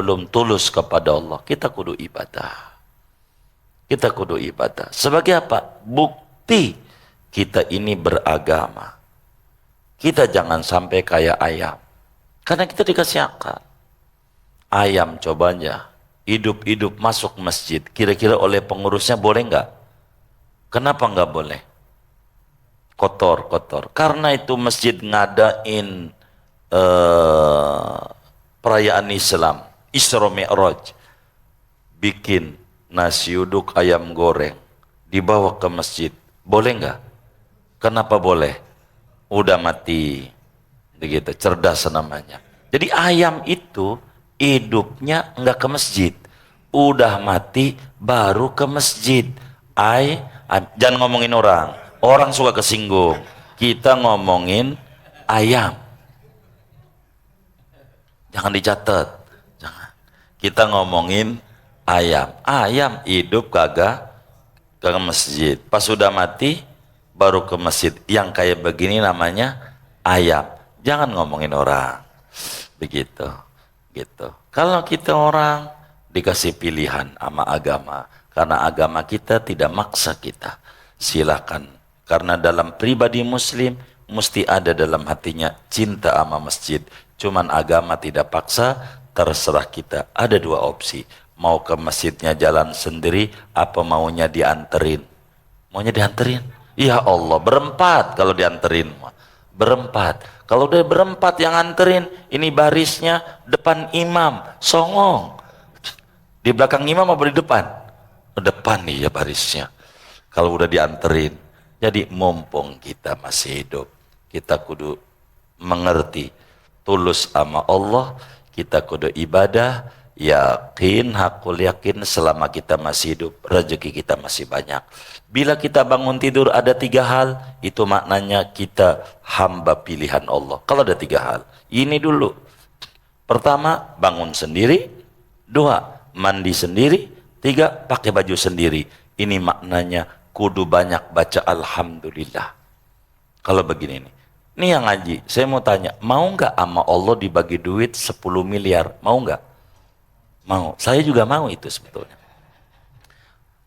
belum tulus kepada Allah, kita kudu ibadah. Kita kudu ibadah. Sebagai apa? Bukti kita ini beragama. Kita jangan sampai kayak ayam. Karena kita dikasih akal. Ayam cobanya hidup-hidup masuk masjid. Kira-kira oleh pengurusnya boleh nggak? Kenapa nggak boleh? Kotor. Karena itu masjid ngadain perayaan Islam, Isra Mi'raj. Bikin nasi uduk ayam goreng. Dibawa ke masjid. Boleh nggak? Kenapa boleh? Udah mati. Begitu, cerdas namanya. Jadi ayam itu hidupnya nggak ke masjid. Udah mati baru ke masjid. Jangan ngomongin orang. Orang suka kesinggung. Kita ngomongin ayam. Jangan dicatat. Jangan. Kita ngomongin ayam. Ayam hidup kagak ke masjid. Pas sudah mati baru ke masjid. Yang kayak begini namanya ayam. Jangan ngomongin orang. Begitu. Gitu. Kalau kita orang dikasih pilihan sama agama. Karena agama kita tidak maksa kita. Silakan. Karena dalam pribadi muslim mesti ada dalam hatinya cinta sama masjid. Cuman agama tidak paksa, terserah kita. Ada dua opsi. Mau ke masjidnya jalan sendiri, apa maunya dianterin? Maunya dianterin? Ya Allah, berempat kalau dianterin. Berempat. Kalau udah berempat yang anterin, ini barisnya depan imam, songong. Di belakang imam apa di depan? Depan nih ya barisnya. Kalau udah dianterin. Jadi mumpung kita masih hidup, kita kudu mengerti. Tulus sama Allah, kita kudu ibadah, yakin, hakul yakin selama kita masih hidup, rezeki kita masih banyak. Bila kita bangun tidur ada 3 hal, itu maknanya kita hamba pilihan Allah. Kalau ada 3 hal, ini dulu. Pertama, bangun sendiri. 2, mandi sendiri. 3, pakai baju sendiri. Ini maknanya kudu banyak baca alhamdulillah. Kalau begini nih. Ini yang ngaji, saya mau tanya, mau nggak sama Allah dibagi duit 10 miliar? Mau nggak? Mau. Saya juga mau itu sebetulnya.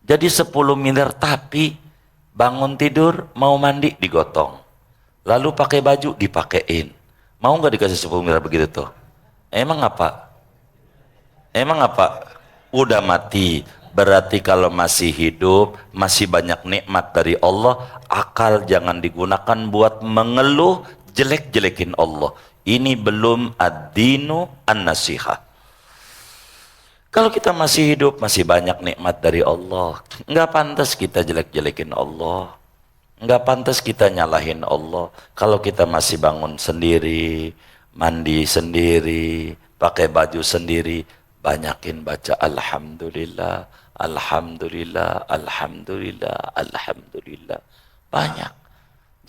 Jadi 10 miliar tapi bangun tidur, mau mandi digotong. Lalu pakai baju dipakein. Mau nggak dikasih 10 miliar begitu tuh? Emang apa? Emang apa? Udah mati. Berarti kalau masih hidup, masih banyak nikmat dari Allah, akal jangan digunakan buat mengeluh, jelek-jelekin Allah. Ini belum ad-dinu an-nasihah. Kalau kita masih hidup, masih banyak nikmat dari Allah, nggak pantas kita jelek-jelekin Allah. Nggak pantas kita nyalahin Allah. Kalau kita masih bangun sendiri, mandi sendiri, pakai baju sendiri, banyakin baca alhamdulillah, alhamdulillah, alhamdulillah, alhamdulillah. Banyak.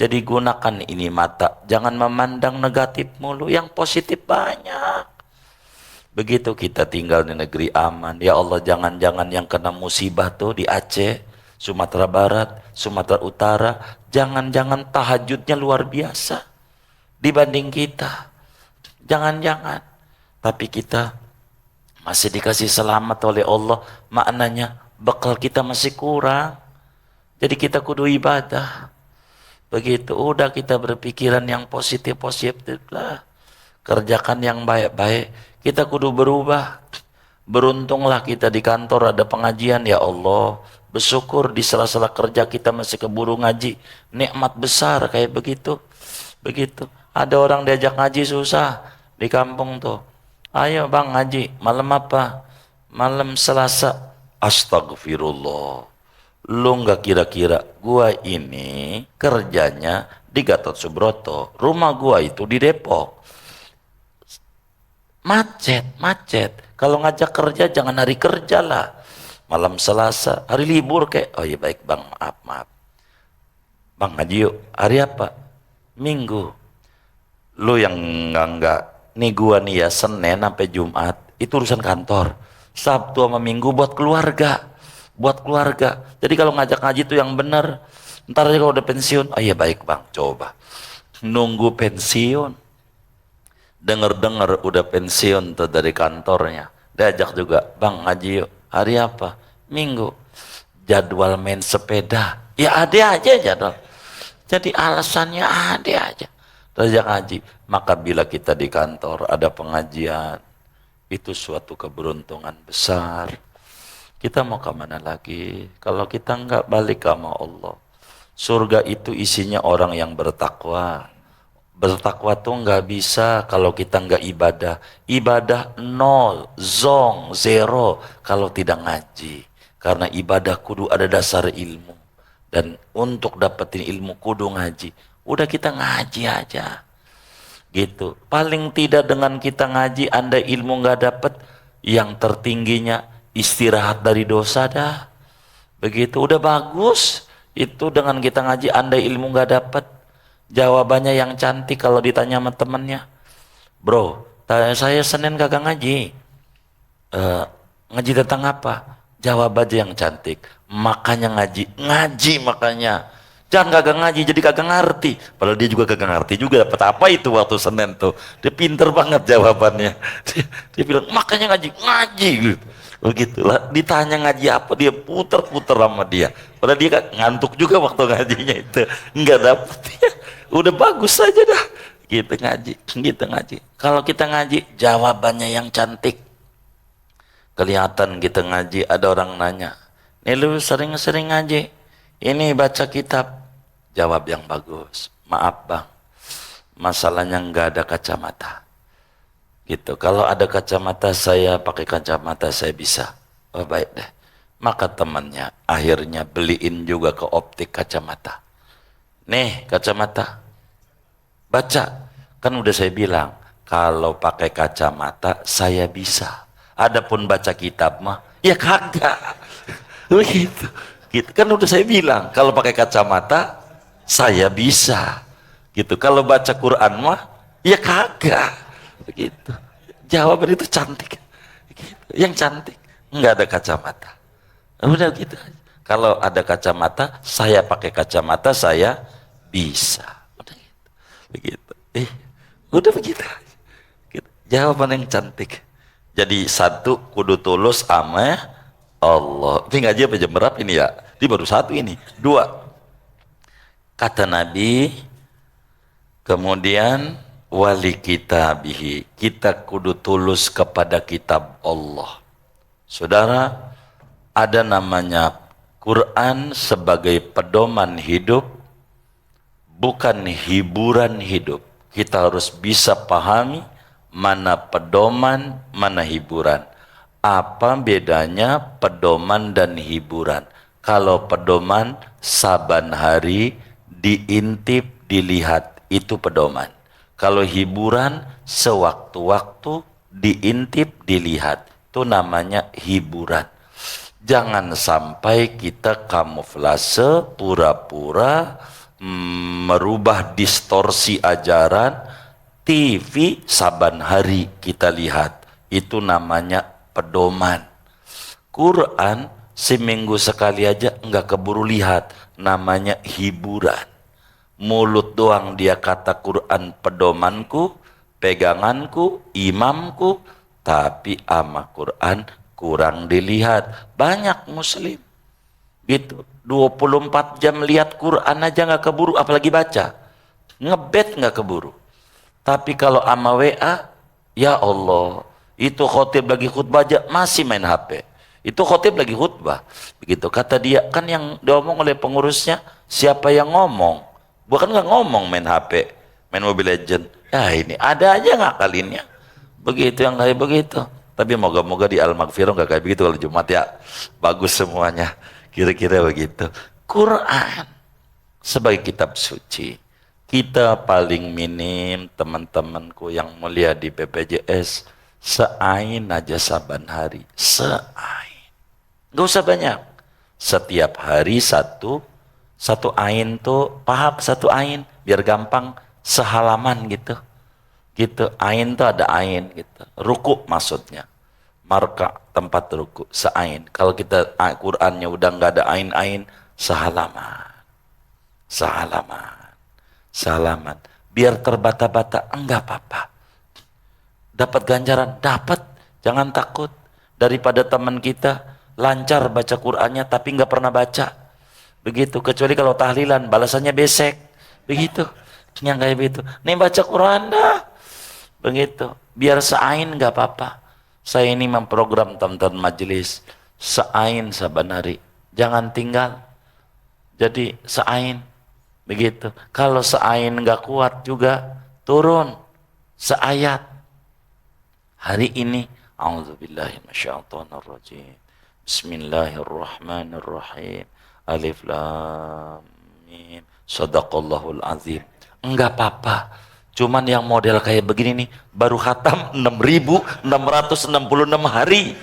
Jadi gunakan ini mata, jangan memandang negatif mulu, yang positif banyak. Begitu kita tinggal di negeri aman, ya Allah jangan-jangan yang kena musibah tuh di Aceh, Sumatera Barat, Sumatera Utara, jangan-jangan tahajudnya luar biasa dibanding kita. Jangan-jangan. Tapi kita masih dikasih selamat oleh Allah, maknanya bekal kita masih kurang. Jadi kita kudu ibadah. Begitu, udah kita berpikiran yang positif-positif lah. Kerjakan yang baik-baik. Kita kudu berubah. Beruntunglah kita di kantor ada pengajian, ya Allah. Bersyukur di sela-sela kerja kita masih keburu ngaji. Nikmat besar kayak begitu. Begitu. Ada orang diajak ngaji susah di kampung tuh. Ayo bang ngaji, malam apa? Malam Selasa. Astagfirullah. Lu nggak kira-kira gua ini kerjanya di Gatot Subroto. Rumah gua itu di Depok. Macet. Kalau ngajak kerja jangan hari kerja lah. Malam Selasa, hari libur kayak. Oh iya baik bang, maaf. Bang ngaji yuk. Hari apa? Minggu. Lu yang enggak. Nih gua nih ya Senin sampai Jumat itu urusan kantor. Sabtu sama Minggu buat keluarga. Jadi kalau ngajak ngaji itu yang benar. Ntar aja kalau udah pensiun. Oh iya baik bang, coba. Nunggu pensiun. Dengar udah pensiun tuh dari kantornya. Diajak juga, bang ngaji yuk. Hari apa? Minggu. Jadwal main sepeda. Ya ada aja jadwal. Jadi alasannya ada aja. Diajak ngaji. Maka bila kita di kantor ada pengajian, itu suatu keberuntungan besar. Kita mau kemana lagi? Kalau kita nggak balik sama Allah. Surga itu isinya orang yang bertakwa. Bertakwa tuh nggak bisa kalau kita nggak ibadah. Ibadah nol, zong, zero kalau tidak ngaji. Karena ibadah kudu ada dasar ilmu. Dan untuk dapetin ilmu kudu ngaji. Udah kita ngaji aja. Gitu. Paling tidak dengan kita ngaji, Anda ilmu nggak dapet, yang tertingginya istirahat dari dosa dah. Begitu. Udah bagus. Itu dengan kita ngaji, Anda ilmu nggak dapet. Jawabannya yang cantik kalau ditanya sama temennya. Bro, saya Senin kagak ngaji. Ngaji tentang apa? Jawab aja yang cantik. Makanya ngaji. Ngaji makanya. Jangan kagak ngaji jadi kagak ngerti. Padahal dia juga kagak ngerti juga dapat apa itu waktu Senin tuh. Dia pinter banget jawabannya. Dia bilang makanya ngaji. Ngaji gitu. Begitulah. Ditanya ngaji apa, dia puter-puter sama dia. Padahal dia ngantuk juga waktu ngajinya itu. Enggak dapet ya. Udah bagus saja dah. Gitu ngaji. Gitu ngaji. Kalau kita ngaji jawabannya yang cantik. Kelihatan kita ngaji, ada orang nanya, nih lu sering-sering ngaji, ini baca kitab. Jawab yang bagus, maaf bang, masalahnya nggak ada kacamata. Gitu, kalau ada kacamata saya pakai kacamata saya bisa. Oh baik deh. Maka temannya akhirnya beliin juga ke optik kacamata. Nih kacamata, baca. Kan udah saya bilang, kalau pakai kacamata saya bisa. Adapun baca kitab mah ya kagak. Begitu. Gitu. Kan udah saya bilang kalau pakai kacamata saya bisa. Gitu. Kalau baca Quran mah ya kagak. Begitu. Jawaban itu cantik. Gitu. Yang cantik nggak ada kacamata. Udah gitu. Kalau ada kacamata saya pakai kacamata saya bisa. Udah gitu. Begitu. Udah begitu. Gitu. Jawaban yang cantik. Jadi satu kudu tulus sama Allah. Ini ngaji apa jam berapa ini ya? Ini baru satu ini. Dua. Kata Nabi, kemudian wali kitabihi. Kita kudu tulus kepada kitab Allah. Saudara, ada namanya Quran sebagai pedoman hidup, bukan hiburan hidup. Kita harus bisa pahami mana pedoman, mana hiburan. Apa bedanya pedoman dan hiburan? Kalau pedoman saban hari diintip, dilihat, itu pedoman. Kalau hiburan sewaktu-waktu diintip, dilihat, itu namanya hiburan. Jangan sampai kita kamuflase, pura-pura, merubah distorsi ajaran. TV saban hari kita lihat, itu namanya pedoman. Quran seminggu sekali aja enggak keburu lihat, namanya hiburan. Mulut doang dia kata Quran pedomanku, peganganku, imamku, tapi ama Quran kurang dilihat. Banyak muslim gitu 24 jam lihat Quran aja nggak keburu, apalagi baca. Ngebet nggak keburu. Tapi kalau ama WA, ya Allah, itu khotib lagi khutbah aja masih main HP. Itu khotib lagi khutbah. Begitu kata dia, kan yang diomong oleh pengurusnya, siapa yang ngomong? Bukan nggak ngomong, main HP, main Mobile Legend. Ya ini ada aja ngakalinnya. Begitu yang kayak begitu. Tapi moga-moga di Al-Maghfirah nggak kayak begitu kalau Jumat ya. Bagus semuanya. Kira-kira begitu. Quran sebagai kitab suci. Kita paling minim teman-temanku yang mulia di BPJS seain aja saban hari, seain, gak usah banyak, setiap hari satu ain tuh, paham satu ain biar gampang, sehalaman gitu, ain tuh ada ain gitu, ruku maksudnya, marka tempat ruku, seain. Kalau kita Qurannya udah nggak ada ain-ain, salaman, biar terbata-bata, enggak apa-apa. Dapat ganjaran, dapat, jangan takut. daripada teman kita lancar baca Qur'annya tapi nggak pernah baca. Begitu, kecuali kalau tahlilan balasannya besek. Begitu, yang kayak begitu. Nih baca Quran dah. Begitu, biar seain nggak apa-apa. Saya ini memprogram teman-teman majelis seain saban hari, jangan tinggal. Jadi seain, begitu. Kalau seain nggak kuat juga turun seayat. Hari ini, a'udzubillahi minasyaitonirrajim. Bismillahirrahmanirrahim. Alif lam mim. Shadaqallahul azim. Enggak apa-apa. Cuman yang model kayak begini nih baru khatam 6.666 hari.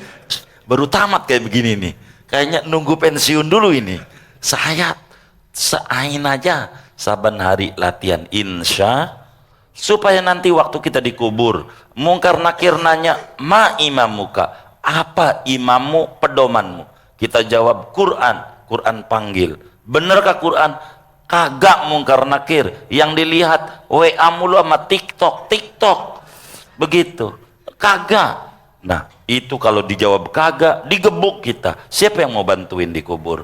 Baru tamat kayak begini nih. Kayaknya nunggu pensiun dulu ini. Saya seain aja saban hari latihan insya supaya nanti waktu kita dikubur mungkar nakir nanya ma imamuka, apa imammu, pedomanmu, kita jawab Quran. Quran panggil, benerkah Quran? Kagak mungkar nakir, yang dilihat WA mulu sama TikTok begitu, kagak. Nah itu kalau dijawab kagak, digebuk kita. Siapa yang mau bantuin dikubur?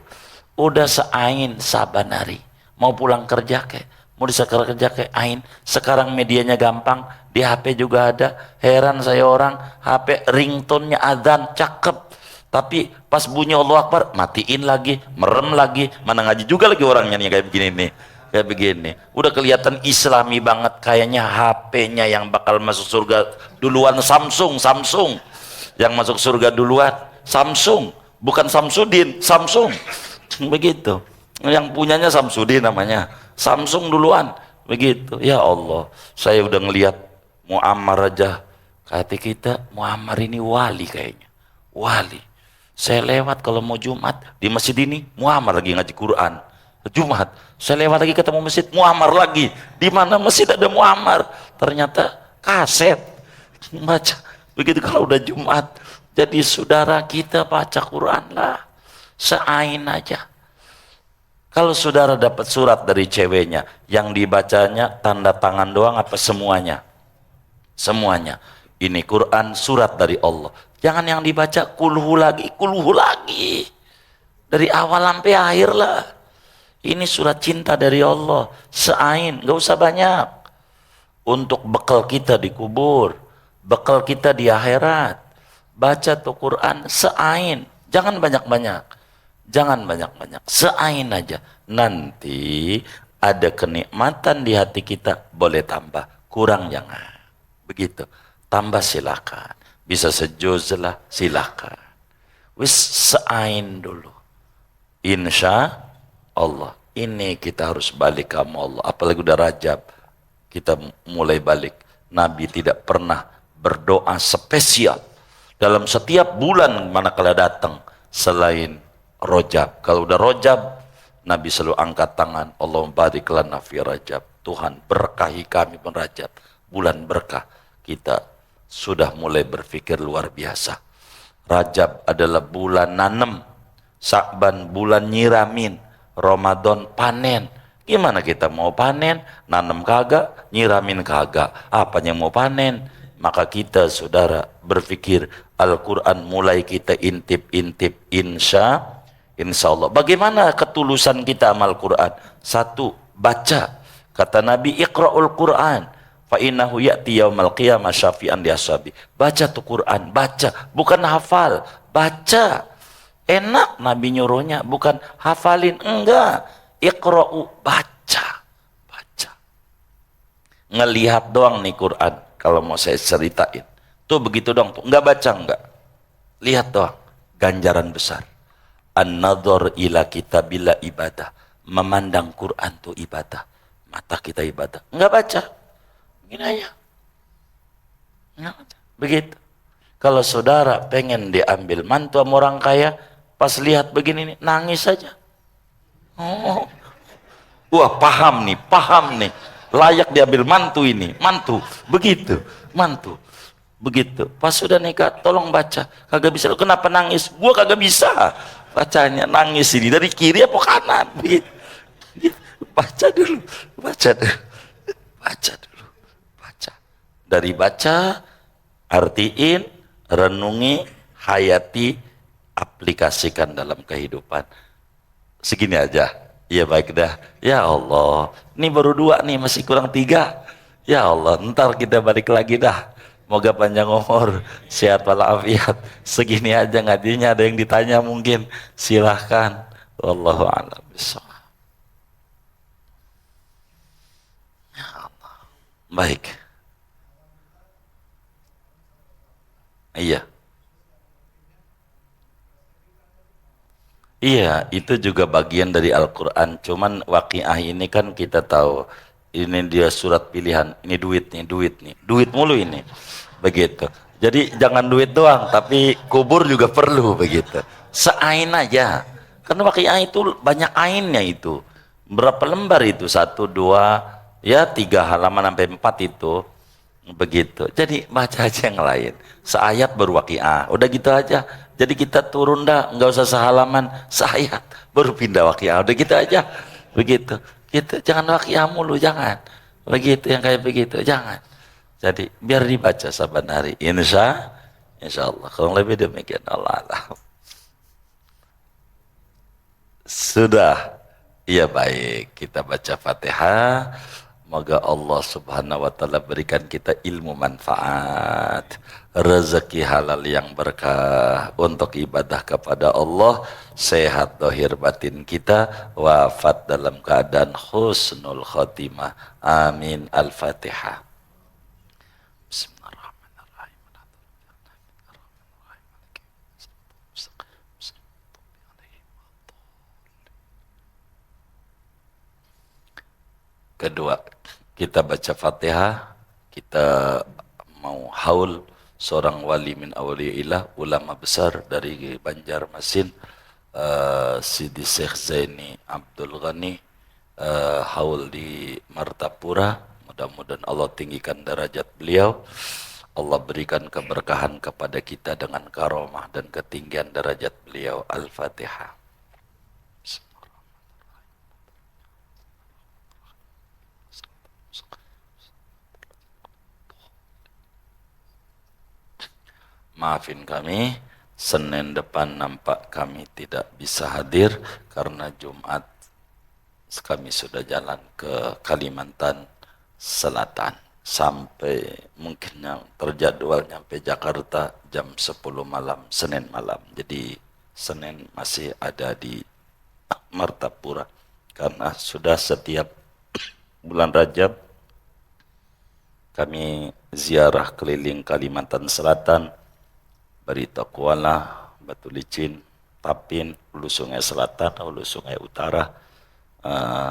Udah seain saban hari, mau pulang kerja kek, mau disekar kerja kek ain. Sekarang medianya gampang, di HP juga ada. Heran saya orang HP ringtone-nya adzan cakep, tapi pas bunyi Allah Akbar matiin lagi, merem lagi. Mana ngaji juga lagi orangnya nih kayak begini nih, kayak begini. Udah kelihatan islami banget, kayaknya HP-nya yang bakal masuk surga duluan Samsung. Yang masuk surga duluan Samsung, bukan Samsudin, Samsung. Begitu, yang punyanya Samsudin namanya, Samsung duluan. Begitu, ya Allah, saya udah ngelihat Muammar aja, kata kita Muammar ini wali kayaknya, wali. Saya lewat kalau mau Jumat di masjid ini, Muammar lagi ngaji Quran. Jumat, saya lewat lagi ketemu masjid, Muammar lagi. Di mana masjid ada Muammar? Ternyata kaset baca. Begitu kalau udah Jumat. Jadi saudara kita baca Quran lah, seain aja. Kalau saudara dapat surat dari ceweknya, yang dibacanya tanda tangan doang apa semuanya? Semuanya. Ini Quran surat dari Allah. Jangan yang dibaca kulhu lagi. Dari awal sampai akhir lah. Ini surat cinta dari Allah. Seain, gak usah banyak. Untuk bekal kita di kubur, bekal kita di akhirat. Baca tuh Quran seain. Jangan banyak-banyak. Seain aja. Nanti ada kenikmatan di hati kita, boleh tambah. Kurang jangan. Begitu. Tambah silakan. Bisa sejuz lah, silakan. Wis seain dulu. Insya Allah. Ini kita harus balik ke Allah. Apalagi udah Rajab, kita mulai balik. Nabi tidak pernah berdoa spesial dalam setiap bulan manakala datang selain Rajab. Kalau udah Rajab, Nabi selalu angkat tangan, Allahumma barik lana fi Rajab. Tuhan berkahi kami pun Rajab, bulan berkah. Kita sudah mulai berpikir luar biasa. Rajab adalah bulan nanem, Sya'ban bulan nyiramin, Ramadan panen. Gimana kita mau panen? Nanem kagak, nyiramin kagak. Apanya mau panen? Maka kita saudara berpikir Al-Quran mulai kita intip-intip insya Allah. Bagaimana ketulusan kita amal Quran? Satu, baca. Kata Nabi, iqra'ul Quran fa innahu ya'ti yaumal qiyamah syafi'an li ashabi. Baca tuh Quran, baca, bukan hafal, baca. Enak Nabi nyuruhnya, bukan hafalin, enggak. Iqra'u, baca. Ngelihat doang nih Quran, kalau mau saya ceritain. Tuh begitu dong, tuh enggak baca enggak. Lihat doang, ganjaran besar. An-nadhar ila kitabillah ibadah. Memandang Quran tuh ibadah. Mata kita ibadah, enggak baca. Begini aja. Begitu. Kalau saudara pengen diambil mantu sama orang kaya, pas lihat begini nih, nangis saja. Oh. Wah, paham nih. Layak diambil mantu ini, mantu. Begitu. Pas sudah nikah, tolong baca. Kagak bisa. Kenapa nangis? Gua kagak bisa. Bacanya nangis ini dari kiri apa kanan? Begitu. Baca dulu. Dari baca, artiin, renungi, hayati, aplikasikan dalam kehidupan. Segini aja. Ya baik dah. Ya Allah, ini baru 2 nih, masih kurang 3. Ya Allah, ntar kita balik lagi dah. Moga panjang umur, sehat walafiat. Segini aja ngajinya, ada yang ditanya mungkin. Silahkan. Wallahu a'lam bishawab. Baik. Iya. Iya, itu juga bagian dari Al-Quran. Cuman waqiah ini kan kita tahu, ini dia surat pilihan, ini duit nih, duit mulu ini, begitu. Jadi jangan duit doang, tapi kubur juga perlu, begitu. Seain aja, karena waqiah itu banyak ainnya itu. Berapa lembar itu? 1, 2, ya 3 halaman sampai 4 itu. Begitu. Jadi baca aja yang lain. Seayat baru waqiah. Udah gitu aja. Jadi kita turun dah, nggak usah sehalaman, seayat baru pindah waqiah. Udah gitu aja. Begitu. Kita jangan waqiah mulu, jangan. Begitu yang kayak begitu, jangan. Jadi biar dibaca saban hari. Insya Allah. Kalau lebih demikian Allah Allah. Sudah. Iya baik. Kita baca Fatihah. Moga Allah subhanahu wa ta'ala berikan kita ilmu manfaat, rezeki halal yang berkah untuk ibadah kepada Allah, sehat dohir batin kita, wafat dalam keadaan husnul khotimah. Amin. Al-Fatihah. Bismillahirrahmanirrahim. Kedua, kita baca Fatihah, kita mau haul seorang wali min awliyaillah, ulama besar dari Banjarmasin, Sidi Syekh Zaini Abdul Ghani, haul di Martapura. Mudah-mudahan Allah tinggikan derajat beliau, Allah berikan keberkahan kepada kita dengan karomah dan ketinggian derajat beliau. Al-Fatihah. Maafin kami, Senin depan nampak kami tidak bisa hadir karena Jumat kami sudah jalan ke Kalimantan Selatan. Sampai mungkin yang terjadwal nyampe Jakarta jam 10 malam, Senin malam. Jadi Senin masih ada di Martapura karena sudah setiap bulan Rajab kami ziarah keliling Kalimantan Selatan, Barito Kuala, Batu Licin, Tapin, Hulu Sungai Selatan, Hulu Sungai Utara,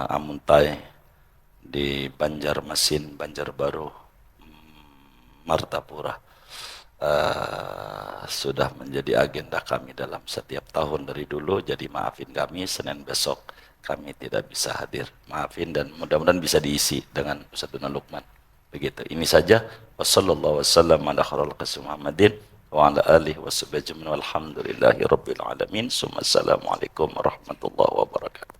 Amuntai, di Banjarmasin, Banjarbaru, Martapura. Sudah menjadi agenda kami dalam setiap tahun dari dulu. Jadi maafin kami, Senin besok kami tidak bisa hadir. Maafin dan mudah-mudahan bisa diisi dengan Ustaz Donald Lukman. Begitu. Ini saja. Wassallallahu wasallam ala khairil qasam Muhammadin wa ala alihi washabihi ajmain walhamdulillahi rabbil alamin. Assalamualaikum warahmatullahi wabarakatuh.